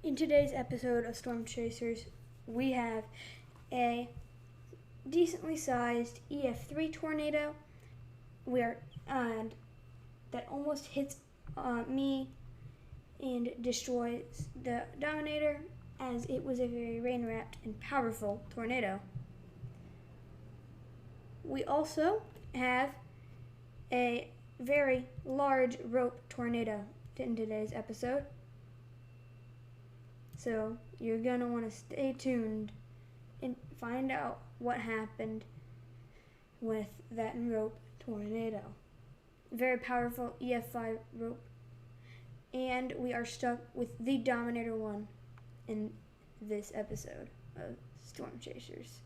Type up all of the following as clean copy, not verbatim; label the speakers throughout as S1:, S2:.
S1: In today's episode of Storm Chasers, we have a decently sized EP4 tornado that almost hits me and destroys the Dominator, as it was a very rain-wrapped and powerful tornado. We also have a very large rope tornado in today's episode. So you're going to want to stay tuned and find out what happened with that rope tornado. Very powerful EP5 rope. And we are stuck with the Dominator 1 in this episode of Storm Chasers.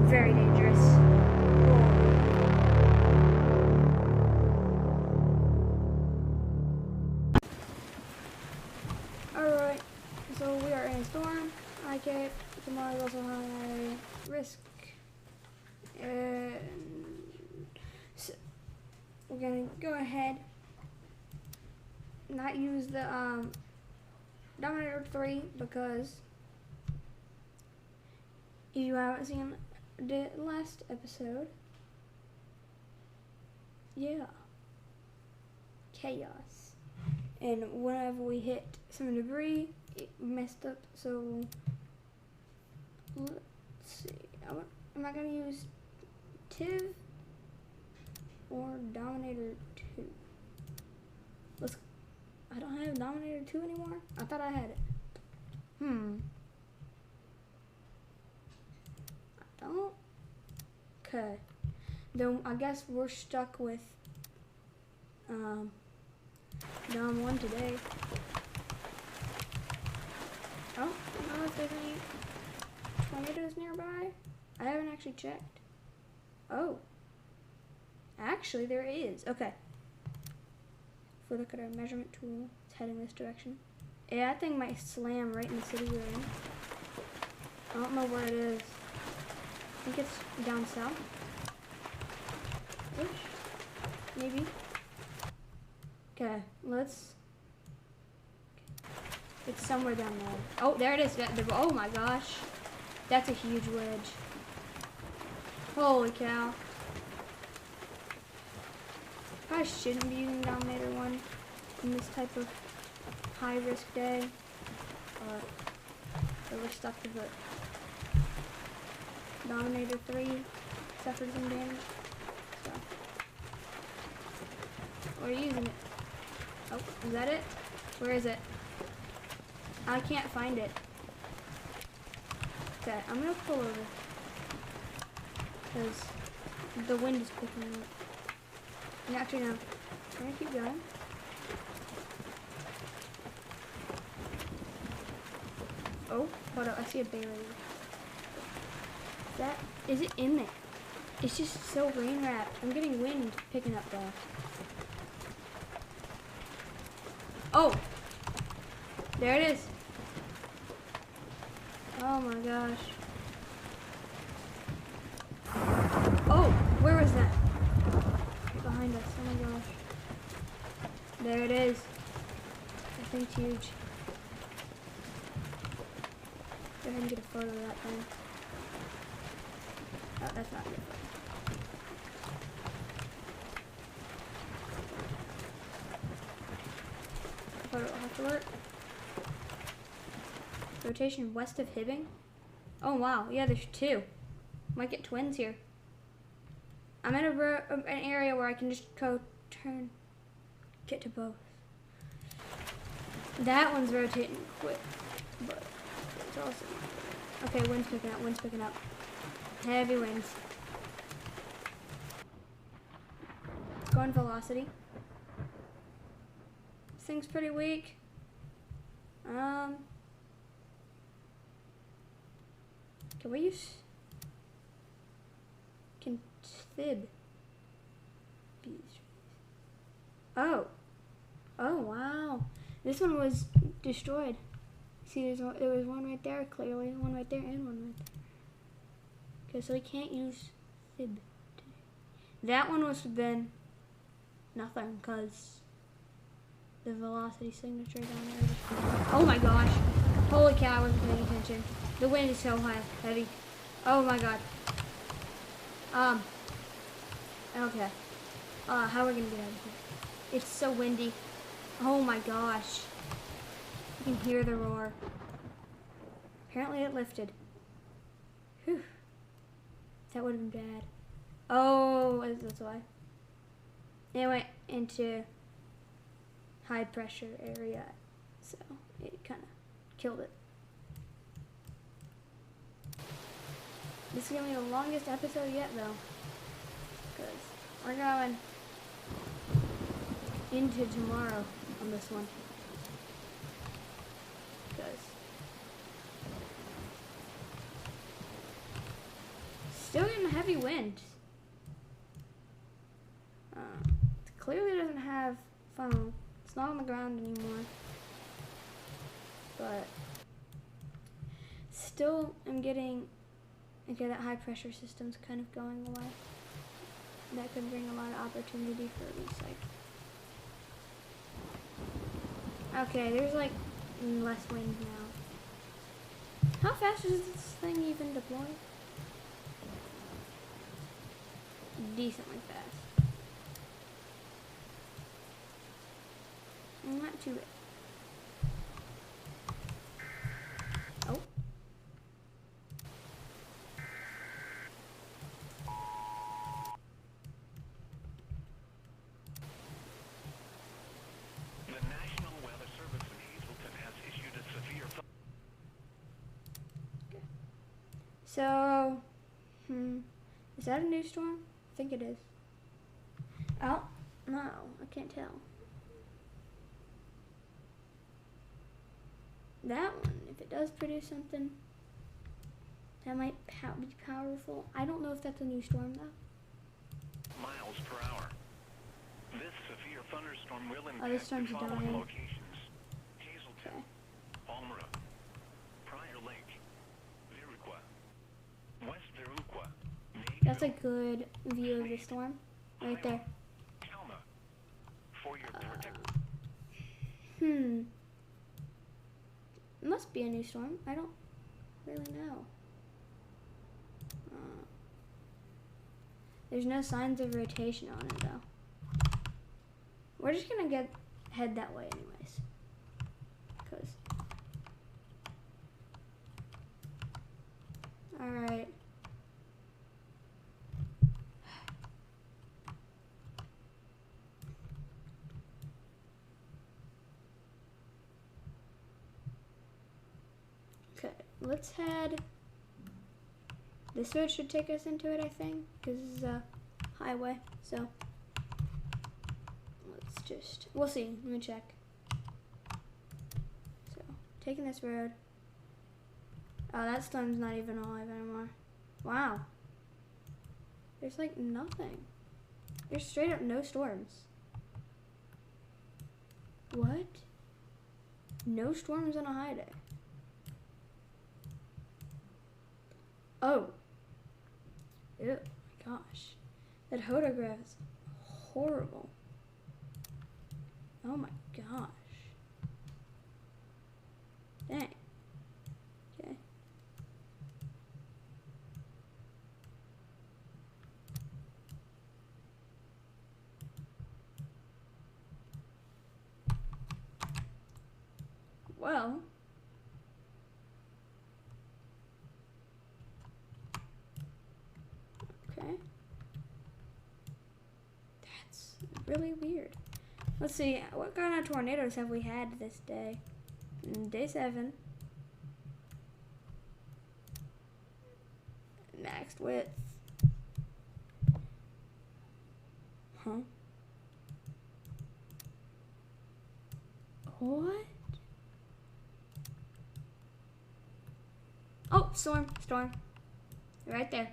S1: Very dangerous. Alright, so we are in a storm. Okay, tomorrow is also high risk. And so we're gonna go ahead, not use the Dominator 3 because if you haven't seen the last episode, yeah, chaos. And whenever we hit some debris, it messed up. So let's see. I'm not gonna use Tiv or Dominator 2. I don't have Dominator 2 anymore. I thought I had it. Don't. Okay. Then I guess we're stuck with Dom 1 today. I don't know if there's any tornadoes nearby. I haven't actually checked. Oh. Actually, there is. Okay. If we look at our measurement tool, it's heading this direction. Yeah, that thing might slam right in the city we're in. I don't know where it is. I think it's down south. Maybe. Okay, let's. It's somewhere down there. Oh, there it is. Oh my gosh. That's a huge wedge. Holy cow. I shouldn't be using Dominator 1 in this type of high risk day. But we're stuck with it. Dominator 3 suffered some damage. So we're using it. Oh, is that it? Where is it? I can't find it. Okay, I'm gonna pull over. Because the wind is picking up. And actually, no. I'm gonna keep going. Oh, hold up. I see a bear. Is it in there? It's just so rain wrapped. I'm getting wind picking up though. Oh! There it is. Oh my gosh. Oh, where was that? Behind us. Oh my gosh. There it is. That thing's huge. Go ahead and get a photo of that thing. Oh, that's not a good photo. Photo will have to work. Rotation west of Hibbing. Oh wow, yeah, there's two. Might get twins here. I'm in an area where I can just go turn, get to both. That one's rotating quick, but it's also okay. Wind's picking up. Wind's picking up. Heavy winds. Going velocity. This thing's pretty weak. Can we use? Can Thib? Oh. Oh wow. This one was destroyed. See, there was one right there, clearly. One right there and one right there. Okay, so we can't use Thib today. That one must have been nothing, because the velocity signature down there. Oh my gosh. Holy cow, I wasn't paying attention. The wind is so high, heavy. Oh my god. Okay. How are we gonna get out of here? It's so windy. Oh my gosh. You can hear the roar. Apparently it lifted. Whew. That would have been bad. Oh, that's why. It went into high pressure area, so it kind of killed it. This is going to be the longest episode yet, though, because we're going into tomorrow on this one. Because still getting heavy wind. Clearly doesn't have funnel. It's not on the ground anymore. But still I'm getting, okay, that high pressure system's kind of going away. That could bring a lot of opportunity for recycle. Okay, there's like less wind now. How fast is this thing even deploy? Decently fast. Not too bad. Oh.
S2: The National Weather Service in Hazleton has issued a severe...
S1: Okay. So, is that a new storm? I think it is. Oh, no, I can't tell. That one, if it does produce something, that might be powerful. I don't know if that's a new storm, though.
S2: miles per hour. This severe thunderstorm will
S1: Oh, this
S2: impact
S1: storm's
S2: the
S1: dying.
S2: following locations: Hazleton,
S1: Okay.
S2: Palmyra, Prior Lake, Viroqua, West Viroqua,
S1: That's a good view of the storm, right there.
S2: Kalma. For your protection.
S1: It must be a new storm. I don't really know. There's no signs of rotation on it, though. We're just gonna head that way anyways. Cause. Alright. Okay, let's head This road should take us into it, I think, because this is a highway. So let's just, we'll see. Let me check. So taking this road. Oh, that storm's not even alive anymore. Wow. There's like nothing. There's straight up no storms. What? No storms on a high day. Oh. Ew, my gosh. That photograph is horrible. Oh my gosh. Dang. Okay. Well. Okay. That's really weird. Let's see, what kind of tornadoes have we had this day? Day 7. Max width. Huh? What? Oh, storm. Right there.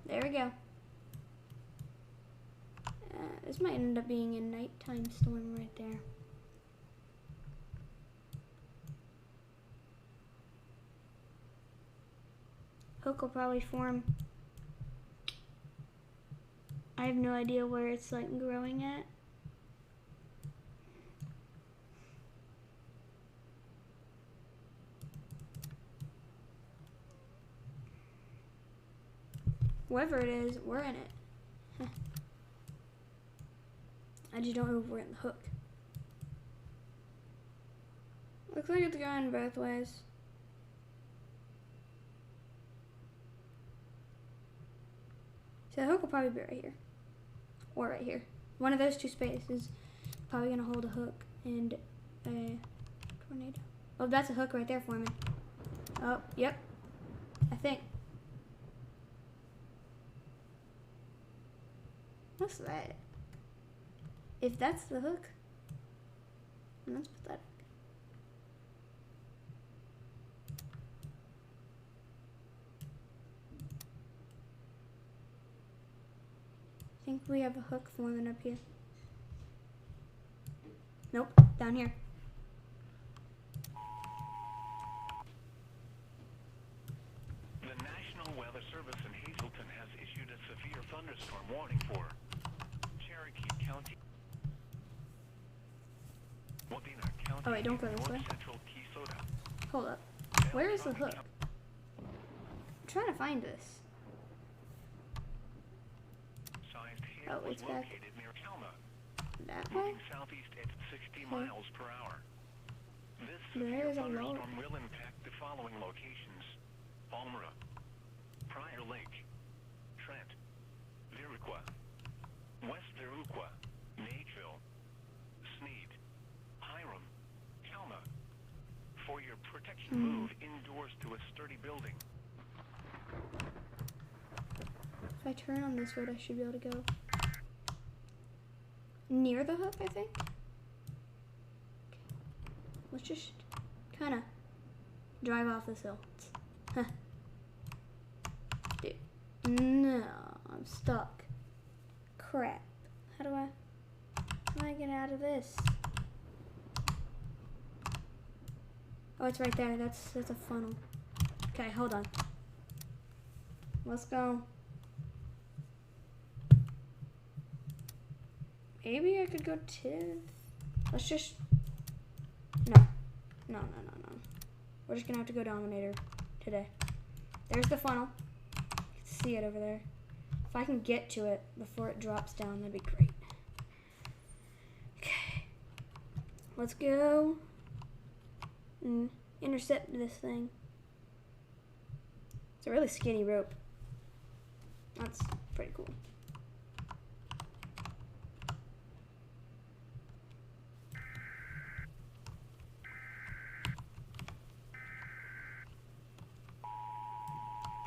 S1: There we go. This might end up being a nighttime storm right there. Hook will probably form. I have no idea where it's like growing at. Wherever it is, we're in it. I just don't know if we're in the hook. Looks like it's going both ways. So the hook will probably be right here. Or right here. One of those two spaces is probably going to hold a hook and a tornado. Oh, that's a hook right there for me. Oh, yep. I think. What's that? If that's the hook, that's pathetic. I think we have a hook forming up here. Nope, down here.
S2: The National Weather Service in Hazleton has issued a severe thunderstorm warning for Cherokee County.
S1: Oh wait, don't go this way. Hold up. Where is the hook? I'm trying to find this. Oh, it's back that way?
S2: Southeast at 60 miles per hour. This
S1: There is a
S2: thunderstorm will impact the following locations: Palmyra, Prior Lake, Trent, Viroqua, West Viroqua, Naperville, Sneed, Hiram, Kalma. For your protection, move indoors to a sturdy building.
S1: If I turn on this road, I should be able to go near the hook, I think. Okay. Let's just kind of drive off this hill. Huh. Dude. No, I'm stuck. Crap. How do I get out of this? Oh, it's right there. That's a funnel. Okay, hold on. Let's go. Maybe I could go to... Let's just... No. We're just gonna have to go Dominator today. There's the funnel. You can see it over there. If I can get to it before it drops down, that'd be great. Okay. Let's go and intercept this thing. It's a really skinny rope. That's pretty cool.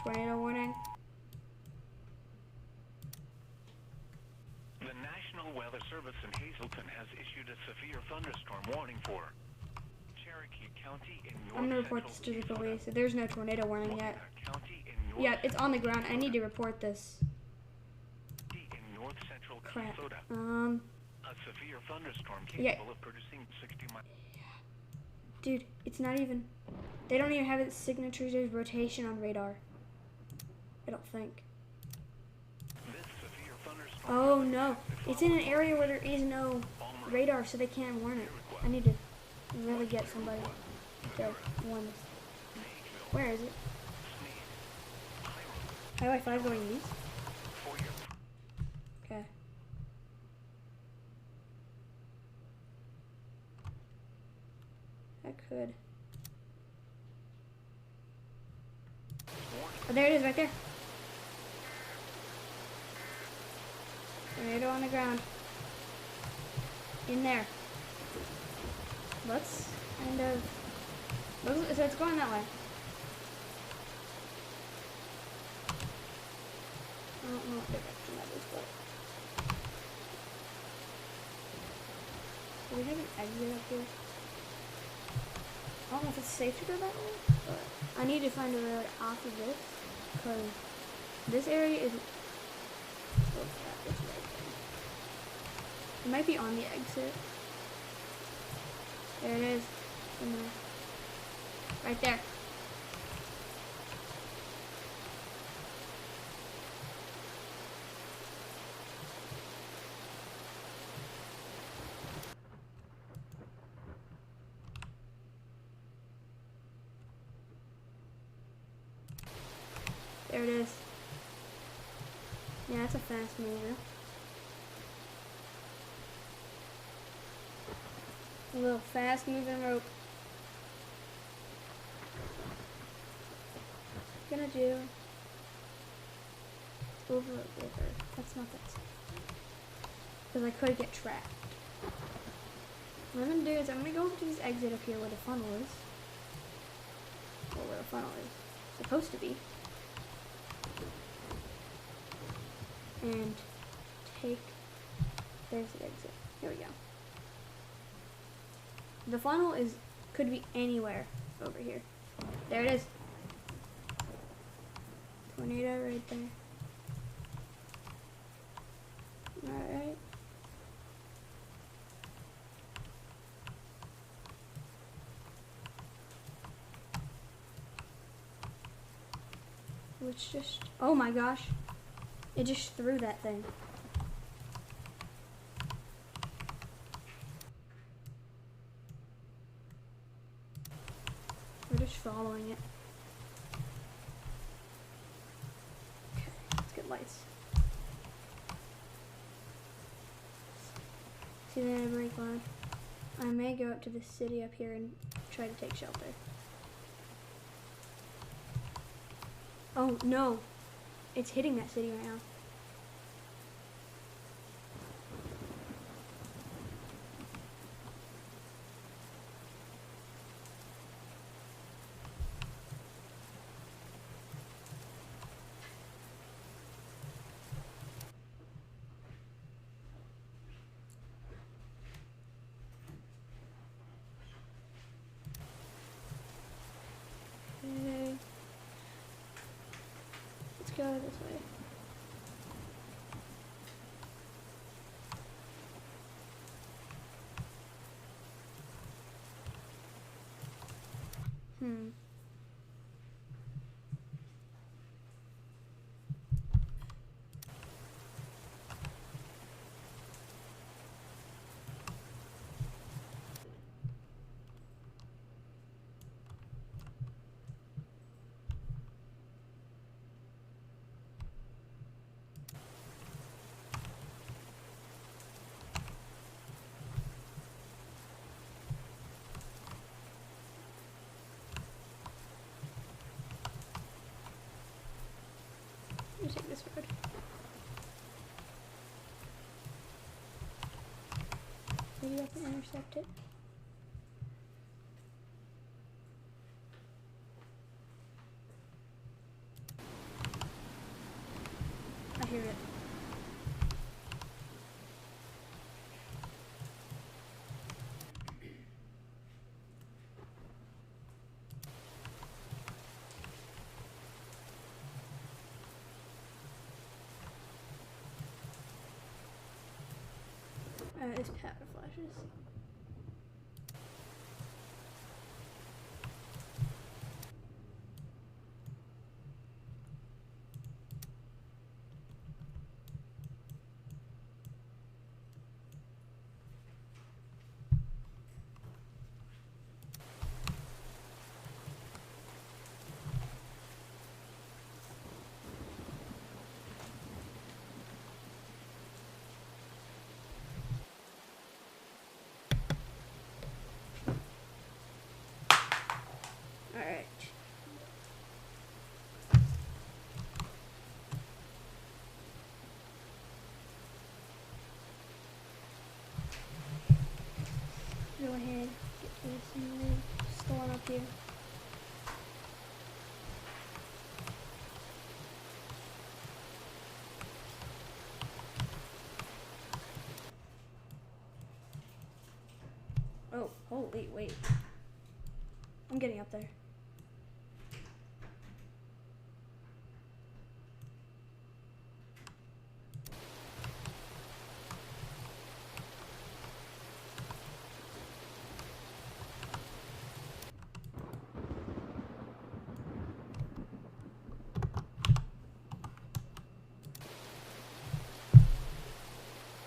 S1: Tornado warning.
S2: The National Weather Service in Hazleton has issued a severe thunderstorm warning for Cherokee County in North
S1: I'm gonna report this to the police. There's no tornado warning yet.
S2: County in North
S1: Yeah, it's on the ground. I need to report this.
S2: in North Central
S1: Crap.
S2: Minnesota. A severe thunderstorm
S1: Yeah.
S2: capable of producing 60 miles.
S1: Dude, it's not even. They don't even have its signatures of rotation on radar. I don't think.
S2: This severe thunderstorm
S1: Oh no, it's in an area where there is no radar, so they can't warn it. I need to really get somebody to warn this. Where is it? Highway 5 going east? Okay. That could. Oh, there it is, right there. Tornado on the ground. In there. Let's kind of. So it's going that way. I don't know what direction that is, but. Do we have an exit up here? I don't know if it's safe to go that way, but I need to find a road off of this, because this area is. What's that? It's right there. It might be on the exit. There it is. In there. Right there. There it is. Yeah, it's a fast mover. A little fast moving rope. Gonna do over a river. That's not that safe. Because I could get trapped. What I'm gonna do is I'm gonna go over to this exit up here where the funnel is. Or where the funnel is supposed to be. And take, there's the exit. Here we go. The funnel could be anywhere over here. There it is. Tornado right there. Alright. Let's just, oh my gosh. It just threw that thing. We're just following it. Okay, let's get lights. See the brake line. I may go up to the city up here and try to take shelter. Oh no, it's hitting that city right now. Okay. Let's go this way. Let me take this road. Maybe I can intercept it. hear it. It's powder flashes. Alright. Go ahead, get this new storm up here. Oh, holy, wait. I'm getting up there.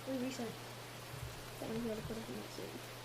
S1: Really recent. That one's got to put up in that city.